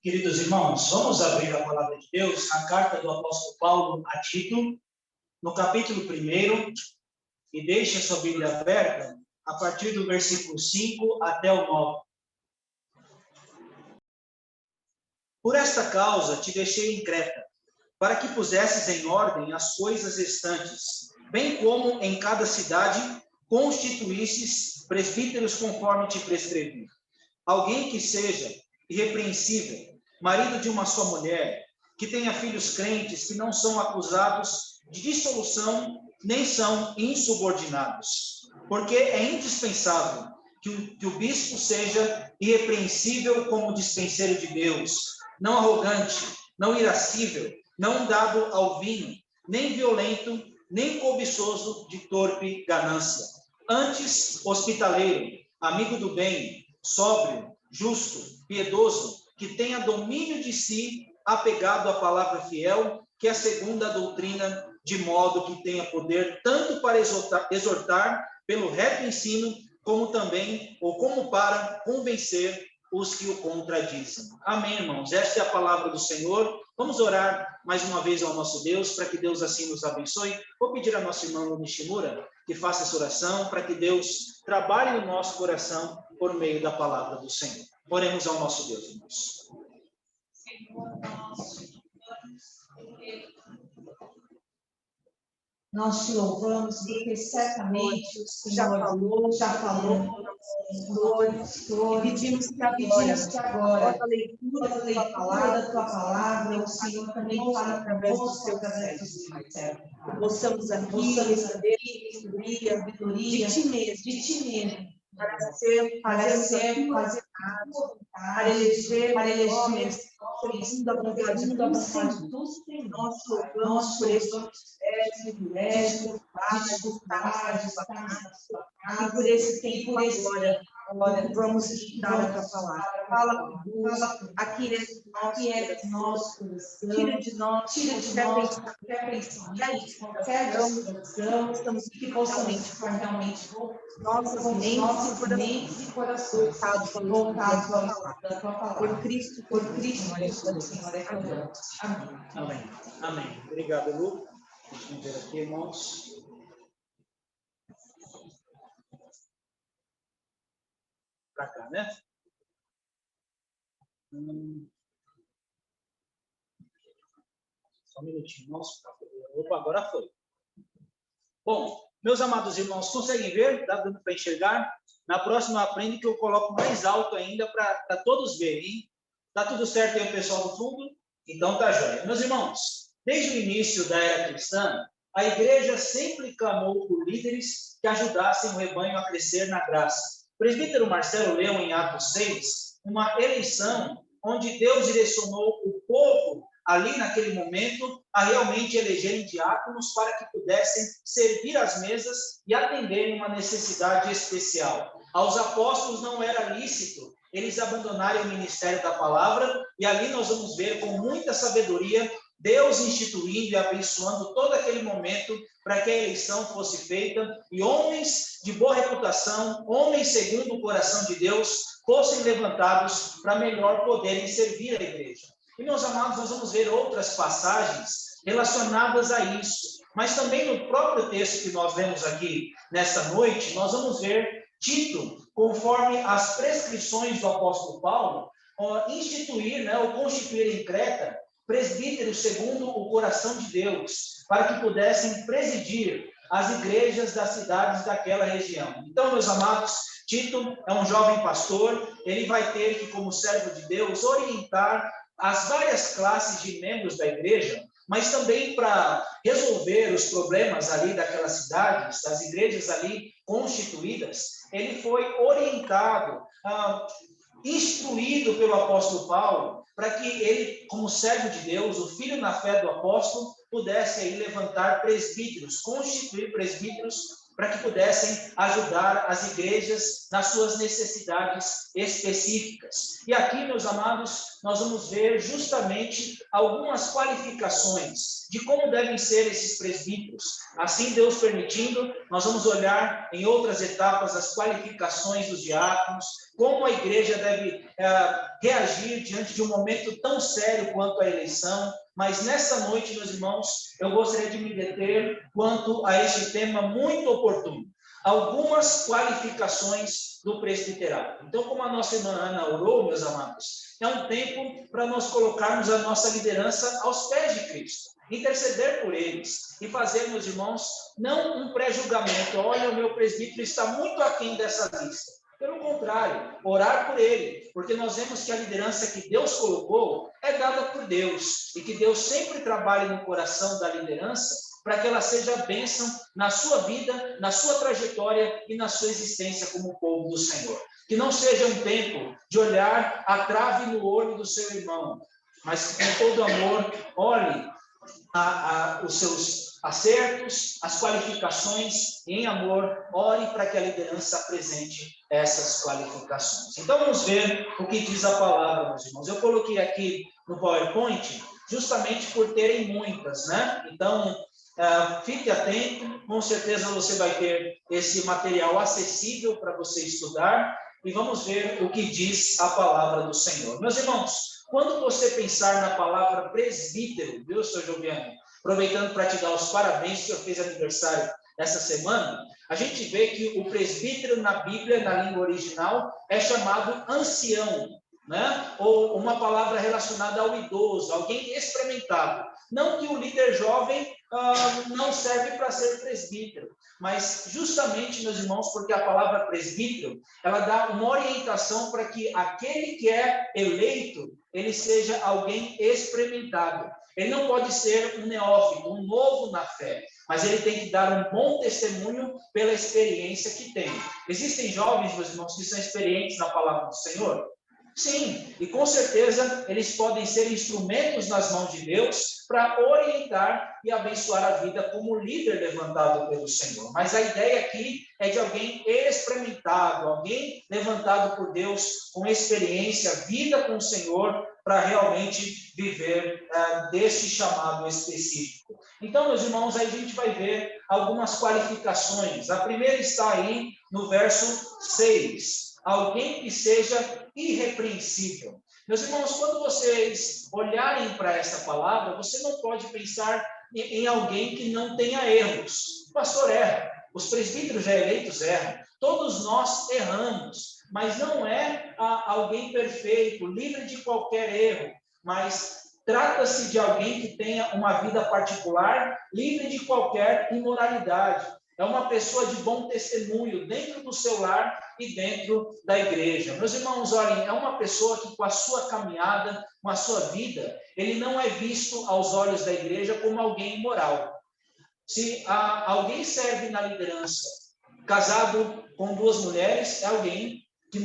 Queridos irmãos, vamos abrir a palavra de Deus na carta do apóstolo Paulo a Tito, no capítulo 1, e deixe a sua Bíblia aberta a partir do versículo 5 até o 9. Por esta causa te deixei em Creta, para que pusesses em ordem as coisas restantes, bem como em cada cidade constituísses presbíteros conforme te prescrevi. Alguém que seja irrepreensível, marido de uma só mulher, que tenha filhos crentes, que não são acusados de dissolução, nem são insubordinados. Porque é indispensável que o bispo seja irrepreensível como dispenseiro de Deus, não arrogante, não irascível, não dado ao vinho, nem violento, nem cobiçoso de torpe ganância. Antes, hospitaleiro, amigo do bem, sóbrio, justo, piedoso, que tenha domínio de si, apegado à palavra fiel, que é segundo a doutrina, de modo que tenha poder tanto para exortar pelo reto ensino, como também, ou como para convencer os que o contradizem. Amém, irmãos? Esta é a palavra do Senhor. Vamos orar mais uma vez ao nosso Deus, para que Deus assim nos abençoe. Vou pedir a nossa irmã Nishimura que faça essa oração, para que Deus trabalhe no nosso coração por meio da palavra do Senhor. Oremos ao nosso Deus, irmãos. Nós te louvamos porque certamente o Senhor já falou, e pedimos que agora, a leitura da tua palavra, o Senhor também fala através do seu servo. Possamos aqui receber sabedoria de ti mesmo, para eleger homens segundo a vontade do Senhor. Nós louvamos por esse privilégio, e por esse tempo, agora vamos estudar a tua palavra. Fala conosco, aqui é nós, tira de nós qualquer pensamento, estamos aqui realmente nossas mentes e corações voltados à tua palavra. Por Cristo, Senhor é que Amém. Amém. Obrigado, Lu. Deixa eu ver aqui, irmãos. Para cá, né? Só um minutinho, irmãos. Opa, agora foi. Bom, meus amados irmãos, conseguem ver? Dá para enxergar? Na próxima, aprende que eu coloco mais alto ainda para todos verem. Tá tudo certo aí, o pessoal do fundo? Então tá jóia. Meus irmãos, desde o início da era cristã, a igreja sempre clamou por líderes que ajudassem o rebanho a crescer na graça. O presbítero Marcelo leu em Atos 6 uma eleição onde Deus direcionou o povo ali naquele momento a realmente elegerem diáconos para que pudessem servir as mesas e atender uma necessidade especial. Aos apóstolos não era lícito eles abandonarem o ministério da palavra, e ali nós vamos ver com muita sabedoria Deus instituindo e abençoando todo aquele momento para que a eleição fosse feita e homens de boa reputação, homens segundo o coração de Deus, fossem levantados para melhor poderem servir a igreja. E, meus amados, nós vamos ver outras passagens relacionadas a isso. Mas também no próprio texto que nós lemos aqui nesta noite, nós vamos ver Tito, conforme as prescrições do apóstolo Paulo, instituir, ou constituir em Creta presbíteros segundo o coração de Deus, para que pudessem presidir as igrejas das cidades daquela região. Então, meus amados, Tito é um jovem pastor, ele vai ter que, como servo de Deus, orientar as várias classes de membros da igreja, mas também para resolver os problemas ali daquelas cidades, das igrejas ali constituídas, ele foi orientado, instruído pelo apóstolo Paulo, para que ele, como servo de Deus, o filho na fé do apóstolo, pudesse aí levantar presbíteros, constituir presbíteros para que pudessem ajudar as igrejas nas suas necessidades específicas. E aqui, meus amados, nós vamos ver justamente algumas qualificações de como devem ser esses presbíteros. Assim, Deus permitindo, nós vamos olhar em outras etapas as qualificações dos diáconos, como a igreja deve reagir diante de um momento tão sério quanto a eleição. Mas nessa noite, meus irmãos, eu gostaria de me deter quanto a este tema muito oportuno. Algumas qualificações do presbiterado. Então, como a nossa irmã Ana orou, meus amados, é um tempo para nós colocarmos a nossa liderança aos pés de Cristo, interceder por eles e fazer, meus irmãos, não um pré-julgamento. Olha, o meu presbítero está muito aquém dessa lista. Pelo contrário, orar por ele, porque nós vemos que a liderança que Deus colocou é dada por Deus, e que Deus sempre trabalha no coração da liderança para que ela seja bênção na sua vida, na sua trajetória e na sua existência como povo do Senhor. Que não seja um tempo de olhar a trave no olho do seu irmão, mas que com todo amor olhe os seus acertos, as qualificações, e em amor, ore para que a liderança apresente essas qualificações. Então, vamos ver o que diz a palavra, meus irmãos. Eu coloquei aqui no PowerPoint, justamente por terem muitas, né? Então, fique atento, com certeza você vai ter esse material acessível para você estudar, e vamos ver o que diz a palavra do Senhor. Meus irmãos, quando você pensar na palavra presbítero, viu, Sr. Joviano? Aproveitando para te dar os parabéns, que eu fiz aniversário essa semana, a gente vê que o presbítero na Bíblia, na língua original, é chamado ancião, né? Ou uma palavra relacionada ao idoso, alguém experimentado. Não que o líder jovem não serve para ser presbítero, mas justamente, meus irmãos, porque a palavra presbítero, ela dá uma orientação para que aquele que é eleito, ele seja alguém experimentado. Ele não pode ser um neófito, um novo na fé, mas ele tem que dar um bom testemunho pela experiência que tem. Existem jovens, meus irmãos, que são experientes na palavra do Senhor? Sim, e com certeza eles podem ser instrumentos nas mãos de Deus para orientar e abençoar a vida como líder levantado pelo Senhor. Mas a ideia aqui é de alguém experimentado, alguém levantado por Deus com experiência, vida com o Senhor, para realmente viver desse chamado específico. Então, meus irmãos, aí a gente vai ver algumas qualificações. A primeira está aí no verso 6. Alguém que seja irrepreensível. Meus irmãos, quando vocês olharem para essa palavra, você não pode pensar em alguém que não tenha erros. O pastor erra, os presbíteros já eleitos erram, todos nós erramos, mas não é alguém perfeito, livre de qualquer erro, mas trata-se de alguém que tenha uma vida particular, livre de qualquer imoralidade. É uma pessoa de bom testemunho dentro do seu lar e dentro da igreja. Meus irmãos, olhem, é uma pessoa que com a sua caminhada, com a sua vida, ele não é visto aos olhos da igreja como alguém imoral. Se alguém serve na liderança, casado com duas mulheres, é alguém que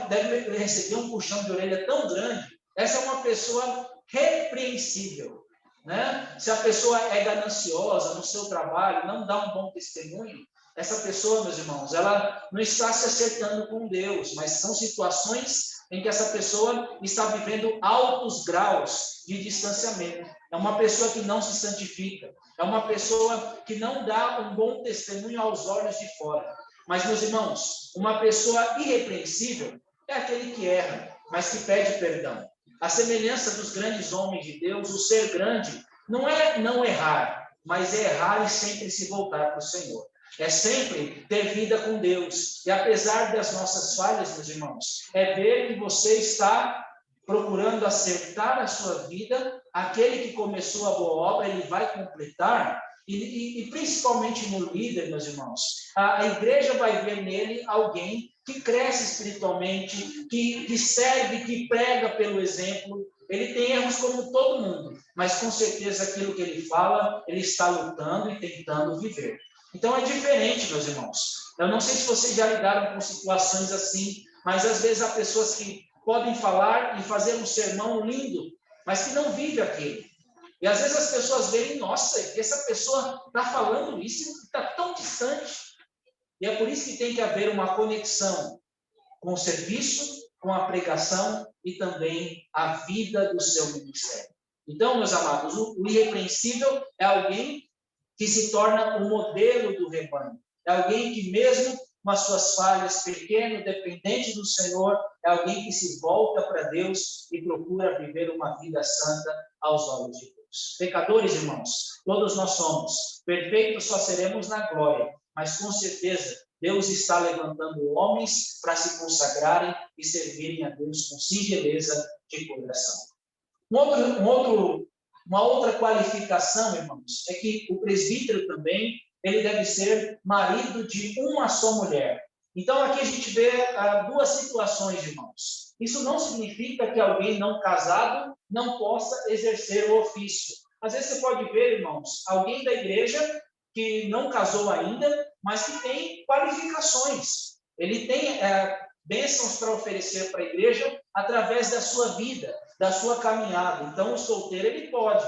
deve receber um puxão de orelha tão grande. Essa é uma pessoa repreensível. Né? Se a pessoa é gananciosa no seu trabalho, não dá um bom testemunho, essa pessoa, meus irmãos, ela não está se acertando com Deus, mas são situações em que essa pessoa está vivendo altos graus de distanciamento. É uma pessoa que não se santifica, é uma pessoa que não dá um bom testemunho aos olhos de fora. Mas, meus irmãos, uma pessoa irrepreensível é aquele que erra, mas que pede perdão. A semelhança dos grandes homens de Deus, o ser grande não é não errar, mas é errar e sempre se voltar para o Senhor. É sempre ter vida com Deus. E apesar das nossas falhas, meus irmãos, é ver que você está procurando acertar a sua vida. Aquele que começou a boa obra, ele vai completar. E principalmente no líder, meus irmãos, a igreja vai ver nele alguém que cresce espiritualmente, que serve, que prega pelo exemplo. Ele tem erros como todo mundo, mas com certeza aquilo que ele fala, ele está lutando e tentando viver. Então é diferente, meus irmãos. Eu não sei se vocês já lidaram com situações assim, mas às vezes há pessoas que podem falar e fazer um sermão lindo, mas que não vive aquilo. E às vezes as pessoas veem, nossa, essa pessoa está falando isso e está tão distante. E é por isso que tem que haver uma conexão com o serviço, com a pregação e também a vida do seu ministério. Então, meus amados, o irrepreensível é alguém que se torna o modelo do rebanho. É alguém que, mesmo com as suas falhas, pequeno, dependente do Senhor, é alguém que se volta para Deus e procura viver uma vida santa aos olhos de Deus. Pecadores, irmãos, todos nós somos. Perfeitos só seremos na glória, mas com certeza Deus está levantando homens para se consagrarem e servirem a Deus com singeleza de coração. Uma outra qualificação, irmãos, é que o presbítero também, ele deve ser marido de uma só mulher. Então, aqui a gente vê duas situações, irmãos. Isso não significa que alguém não casado não possa exercer o ofício. Às vezes você pode ver, irmãos, alguém da igreja que não casou ainda, mas que tem qualificações. Ele tem bênçãos para oferecer para a igreja através da sua vida, da sua caminhada. Então, o solteiro, ele pode.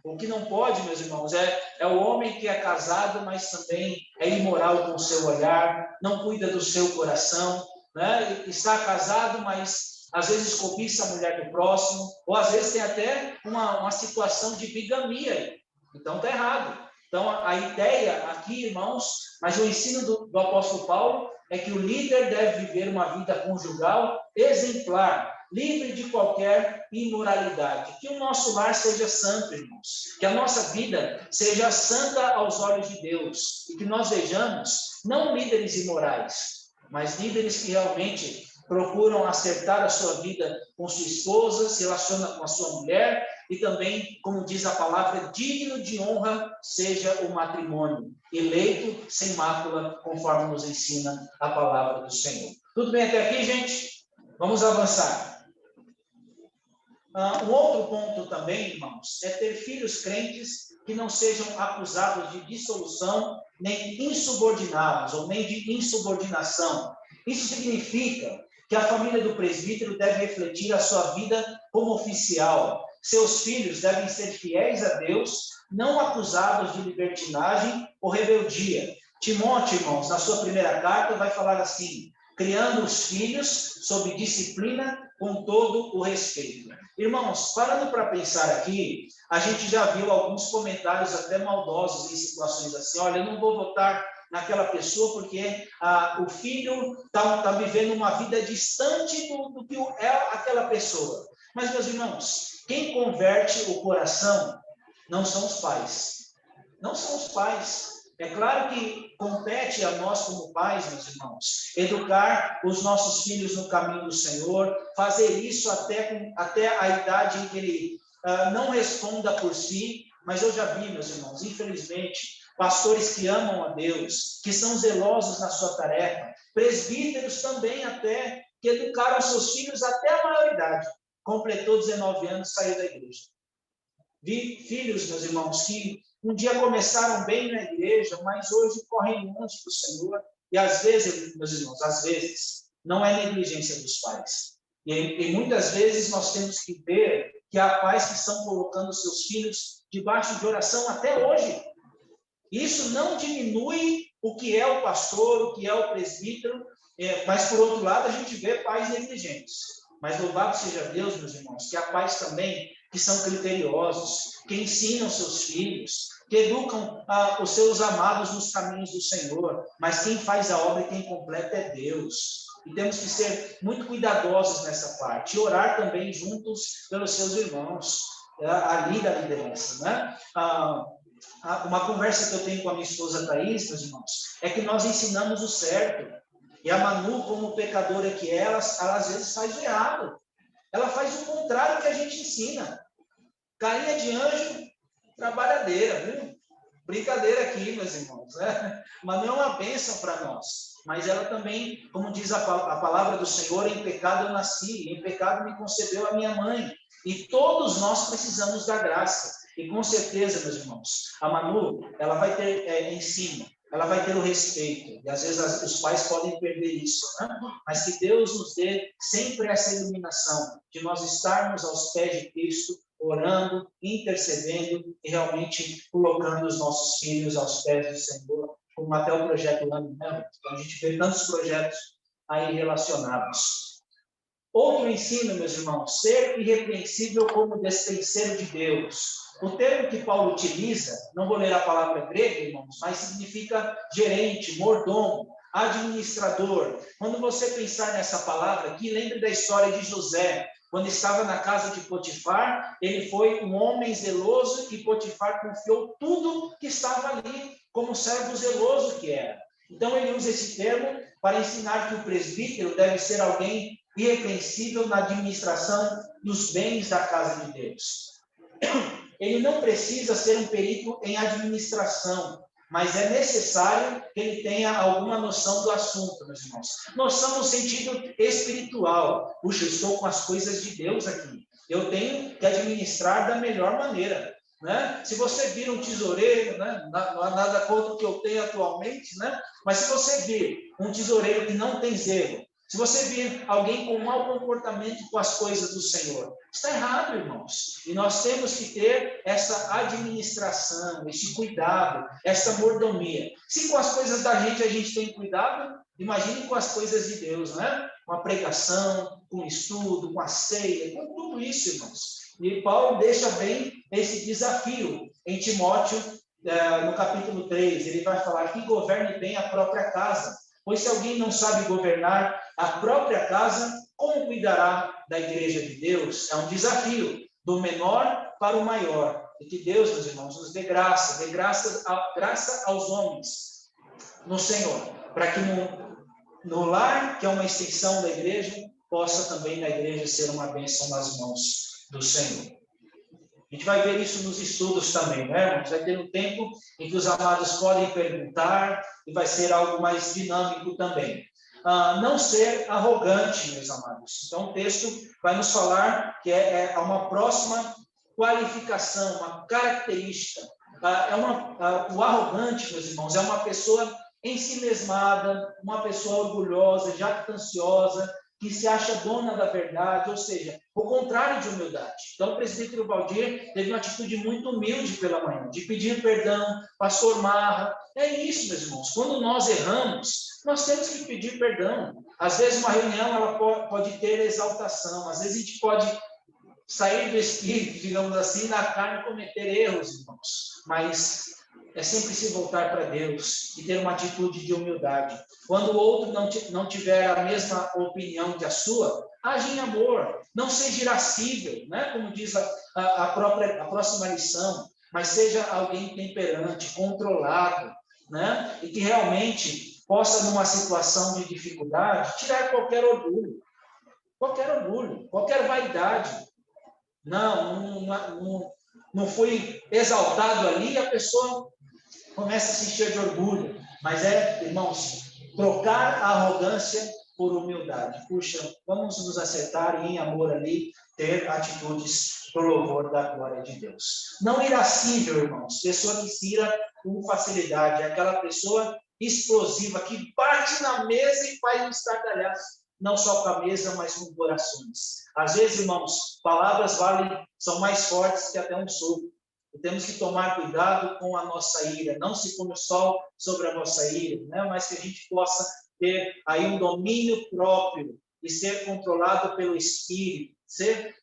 O que não pode, meus irmãos, é o homem que é casado, mas também é imoral com o seu olhar, não cuida do seu coração, né? Está casado, mas às vezes cobiça a mulher do próximo, ou às vezes tem até uma situação de bigamia. Então, está errado. Então, a ideia aqui, irmãos, mas o ensino do apóstolo Paulo é que o líder deve viver uma vida conjugal exemplar, livre de qualquer imoralidade. Que o nosso lar seja santo, irmãos. Que a nossa vida seja santa aos olhos de Deus. E que nós vejamos, não líderes imorais, mas líderes que realmente procuram acertar a sua vida com sua esposa, se relaciona com a sua mulher, e também, como diz a palavra, digno de honra seja o matrimônio, eleito sem mácula, conforme nos ensina a palavra do Senhor. Tudo bem até aqui, gente? Vamos avançar. Um outro ponto também, irmãos, é ter filhos crentes que não sejam acusados de dissolução, nem insubordinados, ou nem de insubordinação. Isso significa que a família do presbítero deve refletir a sua vida como oficial. Seus filhos devem ser fiéis a Deus, não acusados de libertinagem ou rebeldia. Timóteo, irmãos, na sua primeira carta, vai falar assim: criando os filhos sob disciplina com todo o respeito. Irmãos, parando para pensar aqui, a gente já viu alguns comentários até maldosos em situações assim: olha, eu não vou votar naquela pessoa porque o filho está vivendo uma vida distante do que é aquela pessoa. Mas, meus irmãos, quem converte o coração não são os pais. Não são os pais. É claro que compete a nós como pais, meus irmãos, educar os nossos filhos no caminho do Senhor, fazer isso até a idade em que ele não responda por si. Mas eu já vi, meus irmãos, infelizmente, pastores que amam a Deus, que são zelosos na sua tarefa, presbíteros também até, que educaram seus filhos até a maioridade. Completou 19 anos, saiu da igreja. Vi filhos, meus irmãos, que um dia começaram bem na igreja, mas hoje correm longe do Senhor. E às vezes, meus irmãos, às vezes, não é negligência dos pais. E muitas vezes nós temos que ver que há pais que estão colocando seus filhos debaixo de oração até hoje. Isso não diminui o que é o pastor, o que é o presbítero, mas, por outro lado, a gente vê pais negligentes. Mas louvado seja Deus, meus irmãos, que há pais também que são criteriosos, que ensinam seus filhos, que educam os seus amados nos caminhos do Senhor. Mas quem faz a obra e quem completa é Deus. E temos que ser muito cuidadosos nessa parte. E orar também juntos pelos seus irmãos, ali da liderança, né? Uma conversa que eu tenho com a minha esposa Thaís, meus irmãos, é que nós ensinamos o certo. E a Manu, como pecadora que é, ela às vezes faz o errado. Ela faz o contrário que a gente ensina. Carinha de anjo, trabalhadeira, viu? Brincadeira aqui, meus irmãos, né? Mas não é uma bênção para nós. Mas ela também, como diz a palavra do Senhor, em pecado eu nasci, em pecado me concebeu a minha mãe. E todos nós precisamos da graça. E com certeza, meus irmãos, a Manu, ela vai ter ensino, ela vai ter o respeito. E às vezes os pais podem perder isso, né? Mas que Deus nos dê sempre essa iluminação de nós estarmos aos pés de Cristo, orando, intercedendo e realmente colocando os nossos filhos aos pés do Senhor como até o projeto AME, né? Então, a gente vê tantos projetos aí relacionados. Outro ensino, meus irmãos, ser irrepreensível como despenseiro de Deus. O termo que Paulo utiliza, não vou ler a palavra grega, irmãos, mas significa gerente, mordomo, administrador. Quando você pensar nessa palavra aqui, lembre da história de José. Quando estava na casa de Potifar, ele foi um homem zeloso e Potifar confiou tudo que estava ali, como servo zeloso que era. Então, ele usa esse termo para ensinar que o presbítero deve ser alguém irrepreensível na administração dos bens da casa de Deus. Ele não precisa ser um perito em administração, mas é necessário que ele tenha alguma noção do assunto, meus irmãos. Noção no sentido espiritual. Puxa, eu estou com as coisas de Deus aqui. Eu tenho que administrar da melhor maneira. Né? Se você vir um tesoureiro, né? Não há nada contra o que eu tenho atualmente, né? Mas se você vir um tesoureiro que não tem zelo, se você vir alguém com mau comportamento com as coisas do Senhor, está errado, irmãos. E nós temos que ter essa administração, esse cuidado, essa mordomia. Se com as coisas da gente a gente tem cuidado, imagine com as coisas de Deus, né? Com a pregação, com o estudo, com a ceia, com tudo isso, irmãos. E Paulo deixa bem esse desafio em Timóteo, no capítulo 3. Ele vai falar que governe bem a própria casa. Pois se alguém não sabe governar a própria casa, como cuidará da igreja de Deus? É um desafio, do menor para o maior. E que Deus, meus irmãos, nos dê graça graça aos homens no Senhor, para que no lar, que é uma extensão da igreja, possa também na igreja ser uma bênção nas mãos do Senhor. A gente vai ver isso nos estudos também, né, irmãos? Vai ter um tempo em que os amados podem perguntar e vai ser algo mais dinâmico também. Não ser arrogante, meus amados. Então, o texto vai nos falar que é uma próxima qualificação, uma característica. O arrogante, meus irmãos, é uma pessoa ensimesmada, uma pessoa orgulhosa, jactanciosa, que se acha dona da verdade, ou seja, o contrário de humildade. Então, o presbítero Valdir teve uma atitude muito humilde pela manhã, de pedir perdão, pastor Marra. É isso, meus irmãos. Quando nós erramos, nós temos que pedir perdão. Às vezes, uma reunião ela pode ter exaltação, às vezes a gente pode sair do espírito, digamos assim, na carne cometer erros, irmãos. Mas é sempre se voltar para Deus e ter uma atitude de humildade. Quando o outro não tiver a mesma opinião que a sua, age em amor, não seja irascível, né? Como diz a próxima lição, mas seja alguém temperante, controlado, né? E que realmente possa, numa situação de dificuldade, tirar qualquer orgulho, qualquer vaidade. Não fui exaltado ali e a pessoa começa a se encher de orgulho. Mas irmãos, trocar a arrogância por humildade. Puxa, vamos nos acertar e em amor ali, ter atitudes pro louvor da glória de Deus. Não irascível, irmãos. Pessoa que se ira com facilidade. É aquela pessoa explosiva que bate na mesa e faz um estardalhaço. Não só com a mesa, mas com corações. Às vezes, irmãos, palavras são mais fortes que até um soco. E temos que tomar cuidado com a nossa ira. Não se põe o sol sobre a nossa ira, né? Mas que a gente possa ter aí um domínio próprio e ser controlado pelo Espírito.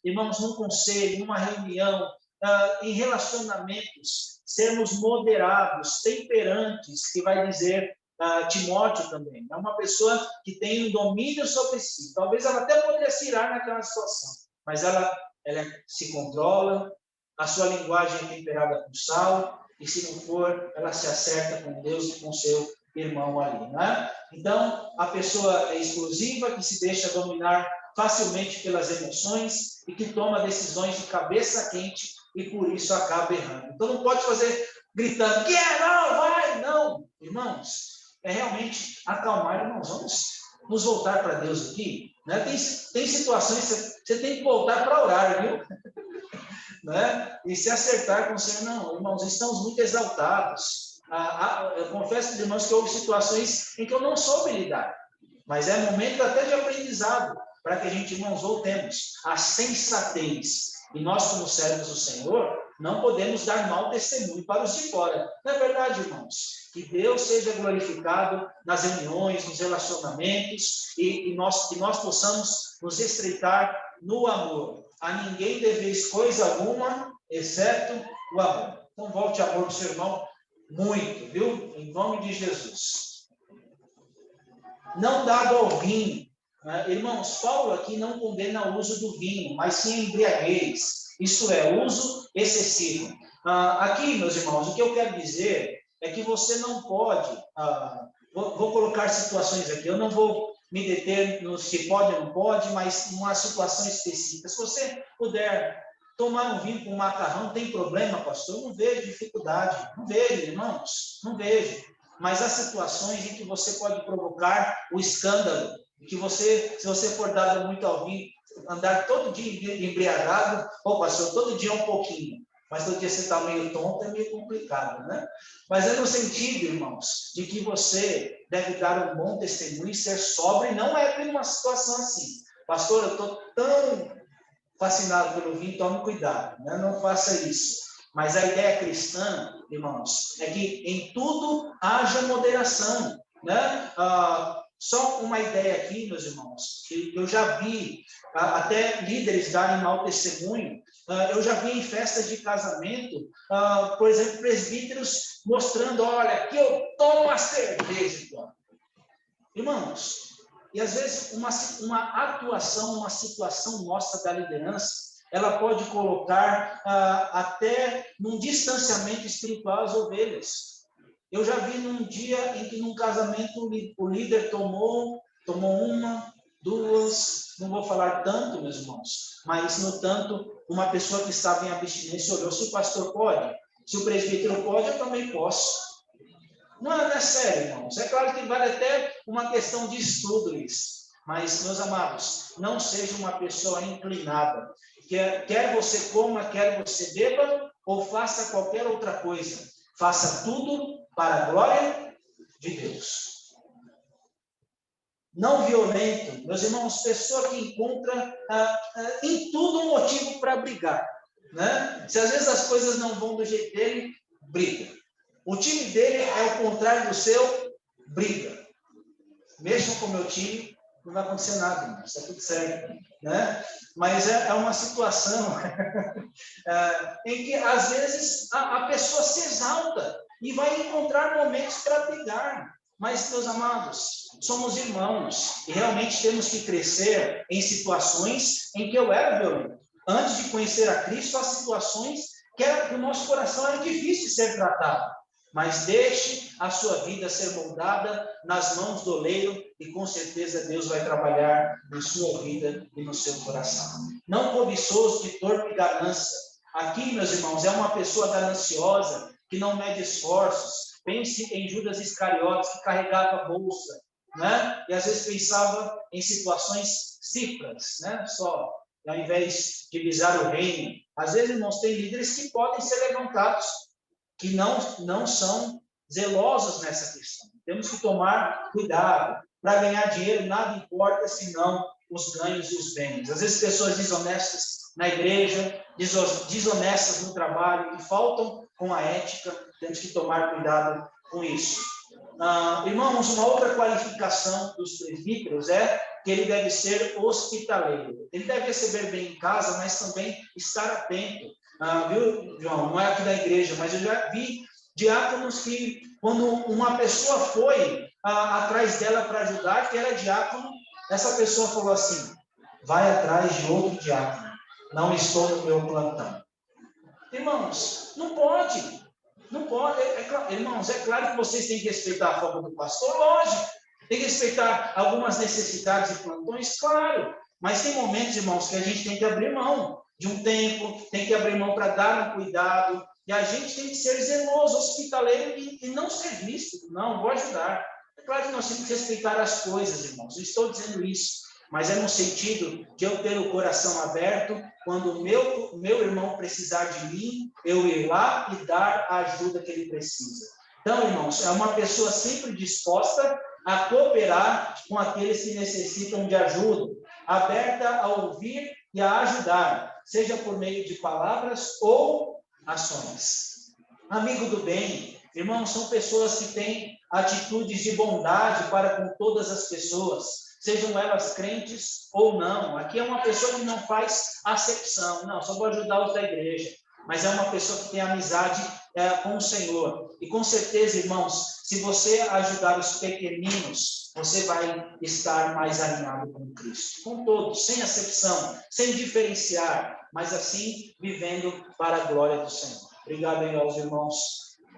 Irmãos, num conselho, numa reunião, em relacionamentos, sermos moderados, temperantes, que vai dizer Timóteo também. É uma pessoa que tem um domínio sobre si. Talvez ela até poderia se irar naquela situação, mas ela se controla, a sua linguagem é temperada com sal, e se não for, ela se acerta com Deus e com seu irmão ali, né? Então, a pessoa é explosiva, que se deixa dominar facilmente pelas emoções e que toma decisões de cabeça quente e por isso acaba errando. Então, não pode fazer gritando, não, vai, não. Irmãos, é realmente acalmar, irmãos, vamos nos voltar para Deus aqui, né? Tem situações que você tem que voltar para orar, viu? Né? E se acertar com o Senhor, não, irmãos, estamos muito exaltados. Eu confesso, irmãos, que houve situações em que eu não soube lidar, mas é momento até de aprendizado, para que a gente, irmãos, voltemos à sensatez. E nós, como servos do Senhor, não podemos dar mau testemunho para os de fora. Não é verdade, irmãos? Que Deus seja glorificado nas reuniões, nos relacionamentos, e que nós possamos nos estreitar no amor. A ninguém deveis coisa alguma, exceto o amor. Então, volte a amor do seu irmão muito, viu? Em nome de Jesus. Não dado ao vinho. Irmãos, Paulo aqui não condena o uso do vinho, mas sim a embriaguez. Isso é, uso excessivo. Aqui, meus irmãos, o que eu quero dizer é que você não pode... vou colocar situações aqui. Eu não vou me deter no se pode ou não pode, mas numa situação específica. Se você puder tomar um vinho com macarrão, tem problema, pastor? Eu não vejo dificuldade. Não vejo, irmãos. Não vejo. Mas há situações em que você pode provocar o escândalo. Que você, se você for dado muito ao vinho, andar todo dia embriagado, pastor, todo dia um pouquinho. Mas todo dia você está meio tonto, é meio complicado, né? Mas é no sentido, irmãos, de que você deve dar um bom testemunho e ser sóbrio, e não é em uma situação assim. Pastor, eu estou tão fascinado pelo vinho, tome cuidado, né? Não faça isso. Mas a ideia cristã, irmãos, é que em tudo haja moderação, né? Só uma ideia aqui, meus irmãos, que eu já vi até líderes darem mau testemunho. Eu já vi em festas de casamento, por exemplo, presbíteros mostrando, olha, aqui eu tomo uma cerveja. Irmãos, e às vezes uma atuação, uma situação nossa da liderança, ela pode colocar até num distanciamento espiritual as ovelhas. Eu já vi num dia em que num casamento o líder tomou uma, duas, não vou falar tanto, meus irmãos, mas no tanto, uma pessoa que estava em abstinência olhou, se o pastor pode, se o presbítero pode, eu também posso. Não é sério, irmãos. É claro que vale até uma questão de estudo isso. Mas, meus amados, não seja uma pessoa inclinada. Quer você coma, quer você beba, ou faça qualquer outra coisa. Faça tudo para a glória de Deus. Não violento. Meus irmãos, pessoa que encontra em tudo um motivo para brigar. Né? Se às vezes as coisas não vão do jeito dele, briga. O time dele é o contrário do seu, briga. Mesmo com o meu time, não vai acontecer nada, irmão. Está tudo certo. Né? Mas é uma situação em que, às vezes, a pessoa se exalta e vai encontrar momentos para brigar. Mas, meus amados, somos irmãos e realmente temos que crescer em situações em que eu era violento. Antes de conhecer a Cristo, há situações que o nosso coração era difícil de ser tratado. Mas deixe a sua vida ser moldada nas mãos do oleiro e com certeza Deus vai trabalhar na sua vida e no seu coração. Não cobiçoso de torpe e ganância. Aqui, meus irmãos, é uma pessoa gananciosa que não mede esforços. Pense em Judas Iscariotes, que carregava a bolsa, né? E às vezes pensava em situações cifras, né? Só, ao invés de visar o reino. Às vezes, irmãos, tem líderes que podem ser levantados, que não são zelosos nessa questão. Temos que tomar cuidado. Para ganhar dinheiro, nada importa senão os ganhos e os bens. Às vezes, pessoas desonestas na igreja, desonestas no trabalho, que faltam com a ética, temos que tomar cuidado com isso. Irmãos, uma outra qualificação dos presbíteros é que ele deve ser hospitaleiro. Ele deve receber bem em casa, mas também estar atento. Viu, João? Não é aqui da igreja, mas eu já vi diáconos que, quando uma pessoa foi atrás dela para ajudar, que era diácono, essa pessoa falou assim: vai atrás de outro diácono, não estou no meu plantão. Irmãos, não pode. Não pode. Irmãos, é claro que vocês têm que respeitar a forma do pastor, lógico. Tem que respeitar algumas necessidades e plantões, claro. Mas tem momentos, irmãos, que a gente tem que abrir mão de um tempo, tem que abrir mão para dar um cuidado, e a gente tem que ser zeloso, hospitaleiro e não ser visto. Não, vou ajudar. É claro que nós temos que respeitar as coisas, irmãos. Eu estou dizendo isso, mas é no sentido de eu ter o coração aberto, quando o meu irmão precisar de mim, eu ir lá e dar a ajuda que ele precisa. Então, irmãos, é uma pessoa sempre disposta a cooperar com aqueles que necessitam de ajuda, aberta a ouvir e a ajudar, seja por meio de palavras ou ações. Amigo do bem, Irmãos, são pessoas que têm atitudes de bondade para com todas as pessoas, sejam elas crentes ou não. Aqui é uma pessoa que não faz acepção, não, só vou ajudar os da igreja, mas é uma pessoa que tem amizade com o Senhor. E com certeza, irmãos, se você ajudar os pequeninos, você vai estar mais alinhado com Cristo. Com todos, sem acepção, sem diferenciar, mas assim, vivendo para a glória do Senhor. Obrigado aí aos irmãos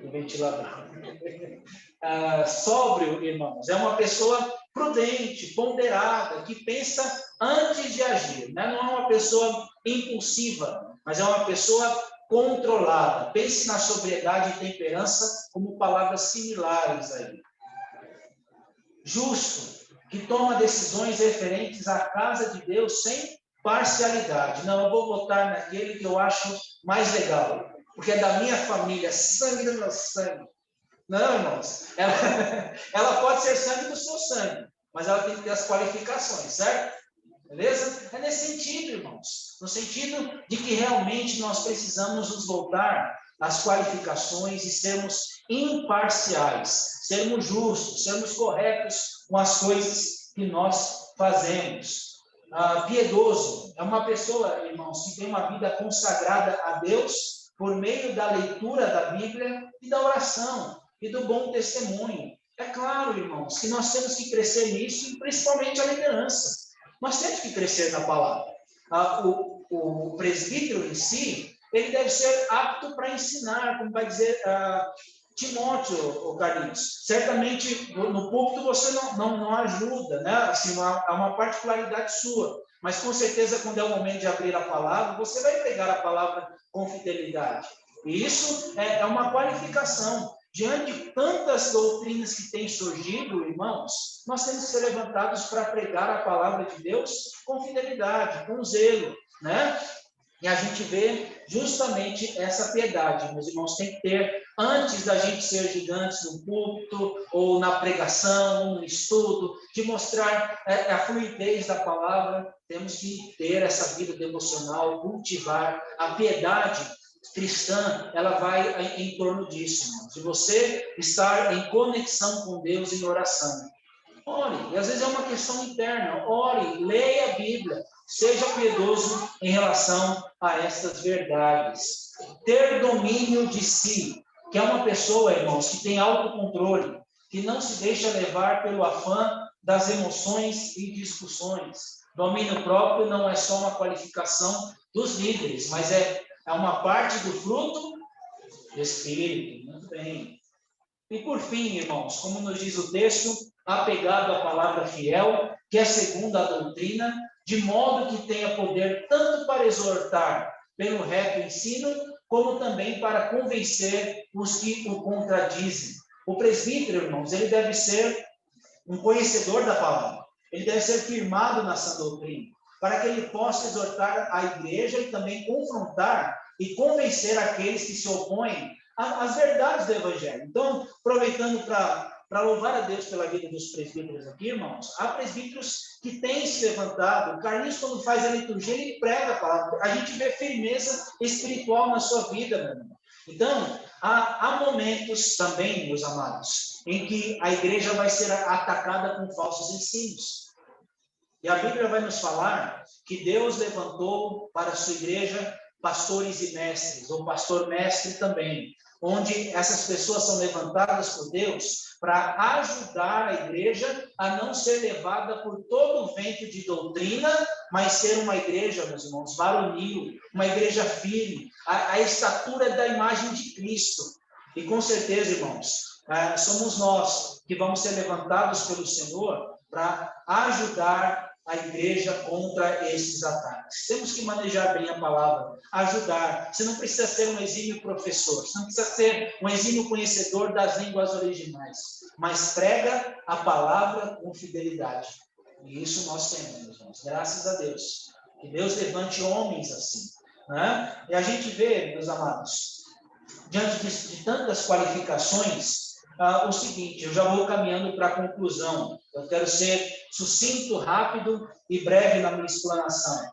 do ventilador. Sóbrio, irmãos, é uma pessoa prudente, ponderada, que pensa antes de agir, né? Não é uma pessoa impulsiva, mas é uma pessoa controlada. Pense na sobriedade e temperança como palavras similares aí. Justo, que toma decisões referentes à casa de Deus sem parcialidade. Não, eu vou votar naquele que eu acho mais legal, porque é da minha família, sangue do meu sangue. Não, irmãos, ela pode ser sangue do seu sangue, mas ela tem que ter as qualificações, certo? Beleza? É nesse sentido, irmãos, no sentido de que realmente nós precisamos nos voltar às qualificações e sermos imparciais, sermos justos, sermos corretos com as coisas que nós fazemos. Piedoso é uma pessoa, irmãos, que tem uma vida consagrada a Deus por meio da leitura da Bíblia e da oração e do bom testemunho. É claro, irmãos, que nós temos que crescer nisso, e principalmente a liderança. Nós temos que crescer na palavra. O presbítero em si, ele deve ser apto para ensinar, como vai dizer Timóteo, Carlinhos. Certamente, no púlpito você não ajuda, né? Assim, há uma particularidade sua. Mas, com certeza, quando é o momento de abrir a palavra, você vai pregar a palavra com fidelidade. E isso é uma qualificação. Diante de tantas doutrinas que têm surgido, irmãos, nós temos que ser levantados para pregar a palavra de Deus com fidelidade, com zelo, né? E a gente vê justamente essa piedade, meus irmãos, tem que ter, antes da gente ser gigantes no púlpito, ou na pregação, ou no estudo, de mostrar a fluidez da palavra, temos que ter essa vida devocional, cultivar a piedade cristã, ela vai em torno disso, irmãos. De você estar em conexão com Deus em oração. Ore, e às vezes é uma questão interna. Ore, leia a Bíblia, seja piedoso em relação a estas verdades. Ter domínio de si, que é uma pessoa, irmãos, que tem autocontrole, que não se deixa levar pelo afã das emoções e discussões. Domínio próprio não é só uma qualificação dos líderes, mas é uma parte do fruto do Espírito. Muito bem. E por fim, irmãos, como nos diz o texto, apegado à palavra fiel, que é segundo a doutrina, de modo que tenha poder tanto para exortar pelo reto ensino, como também para convencer os que o contradizem. O presbítero, irmãos, ele deve ser um conhecedor da palavra. Ele deve ser firmado na sã doutrina, para que ele possa exortar a igreja e também confrontar e convencer aqueles que se opõem às verdades do Evangelho. Então, aproveitando para louvar a Deus pela vida dos presbíteros aqui, irmãos, há presbíteros que têm se levantado. O Carlinhos, quando faz a liturgia, ele prega a palavra. A gente vê firmeza espiritual na sua vida, meu irmão. Então, há momentos também, meus amados, em que a igreja vai ser atacada com falsos ensinos. E a Bíblia vai nos falar que Deus levantou para a sua igreja pastores e mestres, ou pastor-mestre também, onde essas pessoas são levantadas por Deus para ajudar a igreja a não ser levada por todo o vento de doutrina, mas ser uma igreja, meus irmãos, varonil, uma igreja firme, a estatura da imagem de Cristo. E com certeza, irmãos, somos nós que vamos ser levantados pelo Senhor para ajudar a igreja contra esses ataques. Temos que manejar bem a palavra, ajudar. Você não precisa ser um exímio professor, você não precisa ser um exímio conhecedor das línguas originais, mas prega a palavra com fidelidade. E isso nós temos, meus irmãos, graças a Deus. Que Deus levante homens assim, né? E a gente vê, meus amados, diante de tantas qualificações, o seguinte, eu já vou caminhando para a conclusão. Eu quero ser sucinto, rápido e breve na minha explanação.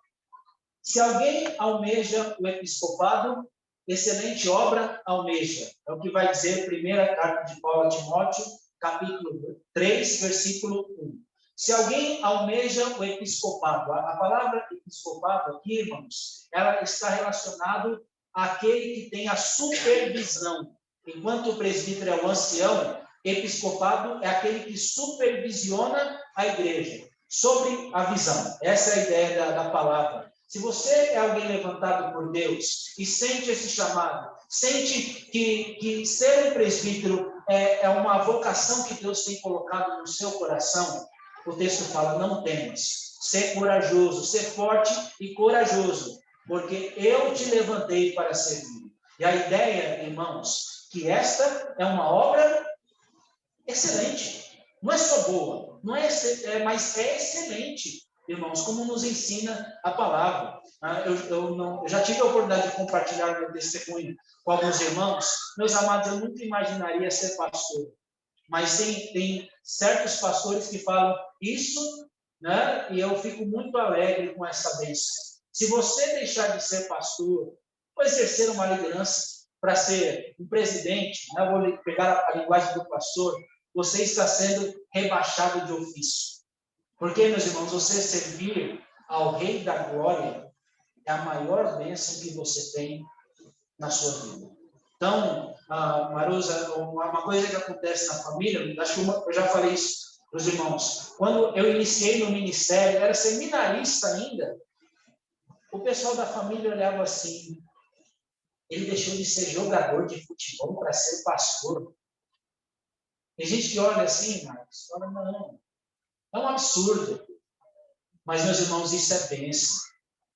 Se alguém almeja o episcopado, excelente obra almeja. É o que vai dizer a primeira carta de Paulo a Timóteo, capítulo 3, versículo 1. Se alguém almeja o episcopado, a palavra episcopado aqui, irmãos, ela está relacionada àquele que tem a supervisão. Enquanto o presbítero é o ancião, episcopado é aquele que supervisiona a igreja, sobre a visão. Essa é a ideia da palavra. Se você é alguém levantado por Deus e sente esse chamado, sente que ser um presbítero é uma vocação que Deus tem colocado no seu coração, o texto fala, não temas, ser corajoso, ser forte e corajoso, porque eu te levantei para servir. E a ideia, irmãos, que esta é uma obra excelente. Não é só boa, não é, mas é excelente, irmãos, como nos ensina a palavra. Eu já tive a oportunidade de compartilhar meu testemunho com alguns irmãos. Meus amados, eu nunca imaginaria ser pastor. Mas tem certos pastores que falam isso, né? E eu fico muito alegre com essa bênção. Se você deixar de ser pastor, ou exercer uma liderança para ser um presidente, né? Vou pegar a linguagem do pastor, você está sendo rebaixado de ofício. Porque, meus irmãos, você servir ao Rei da Glória é a maior bênção que você tem na sua vida. Então, Marusa, uma coisa que acontece na família, acho que eu já falei isso para os irmãos, quando eu iniciei no ministério, era seminarista ainda, o pessoal da família olhava assim, ele deixou de ser jogador de futebol para ser pastor. Tem gente que olha assim, Marcos, fala, não, é um absurdo. Mas, meus irmãos, isso é bênção.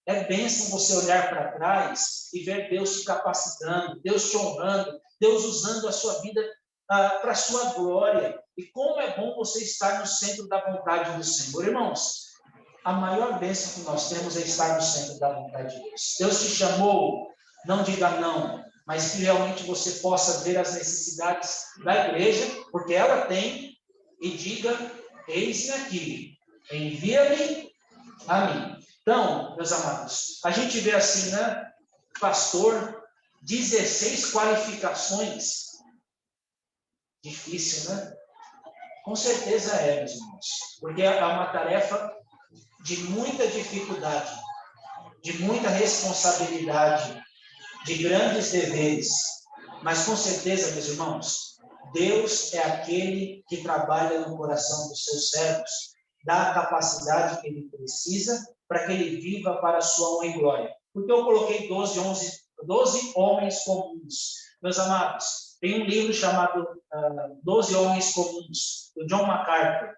É bênção você olhar para trás e ver Deus te capacitando, Deus te honrando, Deus usando a sua vida para a sua glória. E como é bom você estar no centro da vontade do Senhor. Irmãos, a maior bênção que nós temos é estar no centro da vontade de Deus. Deus te chamou, não diga não, mas que realmente você possa ver as necessidades da igreja, porque ela tem, e diga, eis-me aqui, envia-me a mim. Então, meus amados, a gente vê assim, né? Pastor, 16 qualificações. Difícil, né? Com certeza é, meus irmãos. Porque é uma tarefa de muita dificuldade, de muita responsabilidade, de grandes deveres. Mas com certeza, meus irmãos, Deus é aquele que trabalha no coração dos seus servos, dá a capacidade que ele precisa para que ele viva para a sua honra e glória. Porque eu coloquei 12 homens comuns. Meus amados, tem um livro chamado 12 Homens Comuns, do John MacArthur.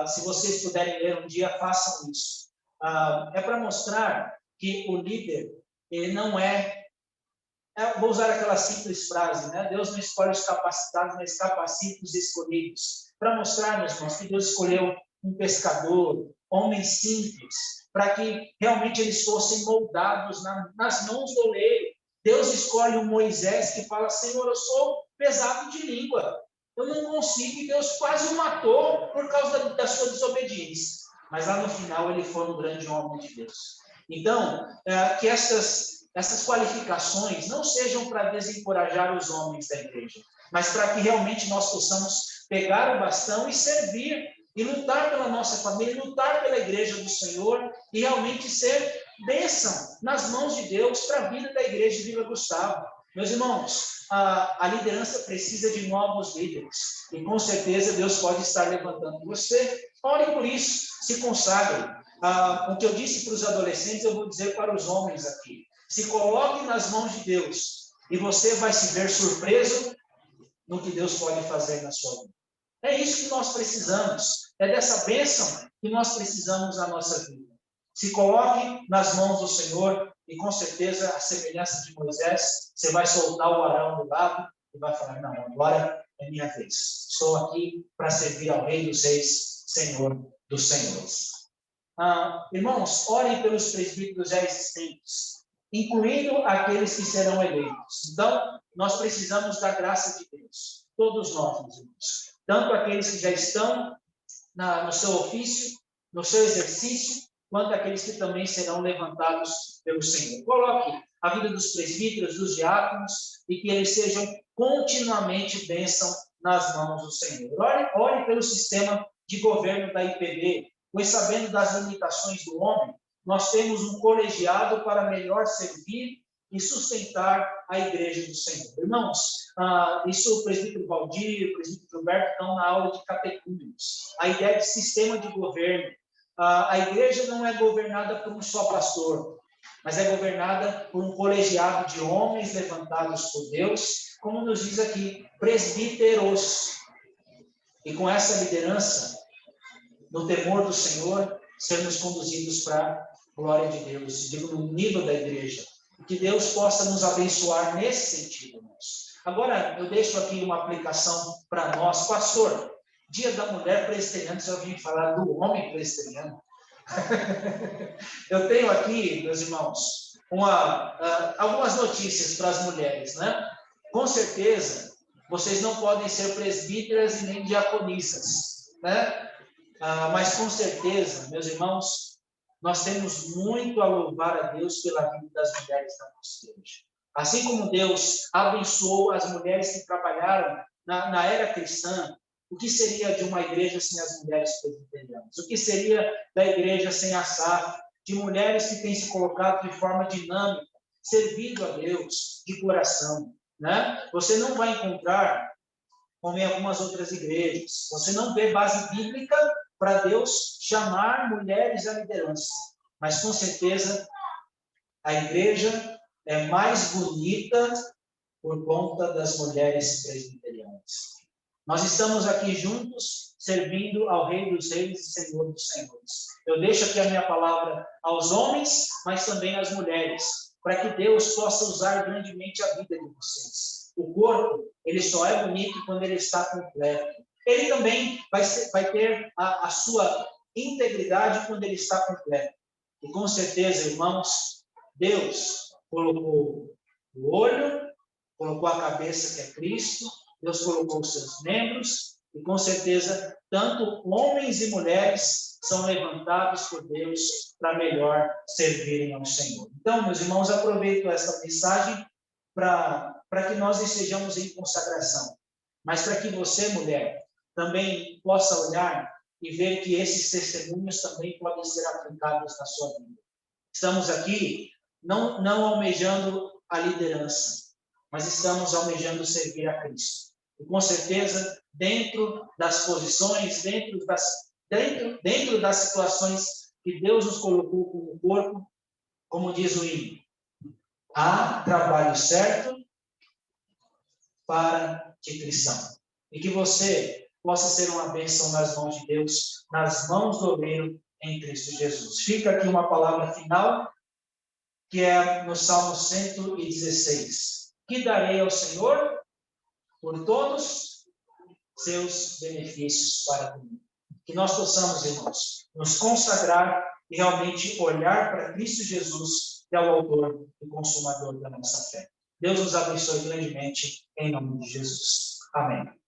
Se vocês puderem ler um dia, façam isso. É para mostrar que o líder, ele não vou usar aquela simples frase, né? Deus não escolhe os capacitados, mas capacita os escolhidos. Para mostrar, meus irmãos, que Deus escolheu um pescador, homens simples, para que realmente eles fossem moldados nas mãos do oleiro. Deus escolhe um Moisés que fala, Senhor, eu sou pesado de língua, eu não consigo, e Deus quase o matou por causa da sua desobediência. Mas lá no final ele foi um grande homem de Deus. Então, que essas qualificações não sejam para desencorajar os homens da igreja, mas para que realmente nós possamos pegar o bastão e servir, e lutar pela nossa família, lutar pela igreja do Senhor, e realmente ser bênção nas mãos de Deus para a vida da igreja Vila Gustavo. Meus irmãos, a liderança precisa de novos líderes, e com certeza Deus pode estar levantando você. Ore por isso, se consagre. O que eu disse para os adolescentes, eu vou dizer para os homens aqui. Se coloque nas mãos de Deus, e você vai se ver surpreso no que Deus pode fazer na sua vida. É isso que nós precisamos. É dessa bênção que nós precisamos na nossa vida. Se coloque nas mãos do Senhor, e com certeza, a semelhança de Moisés, você vai soltar o Arão do lado e vai falar, não, agora é minha vez. Estou aqui para servir ao Rei dos Reis, Senhor dos Senhores. Irmãos, orem pelos presbíteros já existentes, incluindo aqueles que serão eleitos. Então, nós precisamos da graça de Deus. Todos nós, meus irmãos. Tanto aqueles que já estão no seu ofício, no seu exercício, quanto aqueles que também serão levantados pelo Senhor. Coloque a vida dos presbíteros, dos diáconos, e que eles sejam continuamente bênção nas mãos do Senhor. Ore pelo sistema de governo da IPB, pois sabendo das limitações do homem, nós temos um colegiado para melhor servir e sustentar a igreja do Senhor. Irmãos, isso o presbítero Valdir, o presbítero Gilberto estão na aula de catecúmenos. A ideia de sistema de governo. A igreja não é governada por um só pastor, mas é governada por um colegiado de homens levantados por Deus, como nos diz aqui, presbíteros. E com essa liderança, no temor do Senhor, sermos conduzidos para a glória de Deus, digo, no nível da igreja. Que Deus possa nos abençoar nesse sentido, irmãos. Agora, eu deixo aqui uma aplicação para nós. Pastor, Dia da Mulher Presbiteriana, já ouvi falar do homem presbiteriano. Eu tenho aqui, meus irmãos, algumas notícias para as mulheres, né? Com certeza, vocês não podem ser presbíteras e nem diaconisas, né? Mas com certeza, meus irmãos, nós temos muito a louvar a Deus pela vida das mulheres da nossa igreja. Assim como Deus abençoou as mulheres que trabalharam na era cristã, o que seria de uma igreja sem as mulheres presbiterianas? O que seria da igreja sem a SAF? De mulheres que têm se colocado de forma dinâmica, servindo a Deus de coração, né? Você não vai encontrar, como em algumas outras igrejas, você não vê base bíblica para Deus chamar mulheres à liderança. Mas, com certeza, a igreja é mais bonita por conta das mulheres presbiterianas. Nós estamos aqui juntos, servindo ao Rei dos Reis e Senhor dos Senhores. Eu deixo aqui a minha palavra aos homens, mas também às mulheres, para que Deus possa usar grandemente a vida de vocês. O corpo, ele só é bonito quando ele está completo. Ele também vai ter a sua integridade quando ele está completo. E com certeza, irmãos, Deus colocou o olho, colocou a cabeça, que é Cristo, Deus colocou os seus membros, e com certeza, tanto homens e mulheres são levantados por Deus para melhor servirem ao Senhor. Então, meus irmãos, aproveito esta mensagem para que nós estejamos em consagração, mas para que você, mulher, também possa olhar e ver que esses testemunhos também podem ser aplicados na sua vida. Estamos aqui não almejando a liderança, mas estamos almejando servir a Cristo. E com certeza, dentro das posições, dentro das situações que Deus nos colocou como corpo, como diz o hino, há trabalho certo para titrição. E que você possa ser uma bênção nas mãos de Deus, nas mãos do obreiro em Cristo Jesus. Fica aqui uma palavra final, que é no Salmo 116. Que darei ao Senhor por todos seus benefícios para comigo. Que nós possamos, irmãos, nos consagrar e realmente olhar para Cristo Jesus, que é o autor e consumador da nossa fé. Deus nos abençoe grandemente, em nome de Jesus. Amém.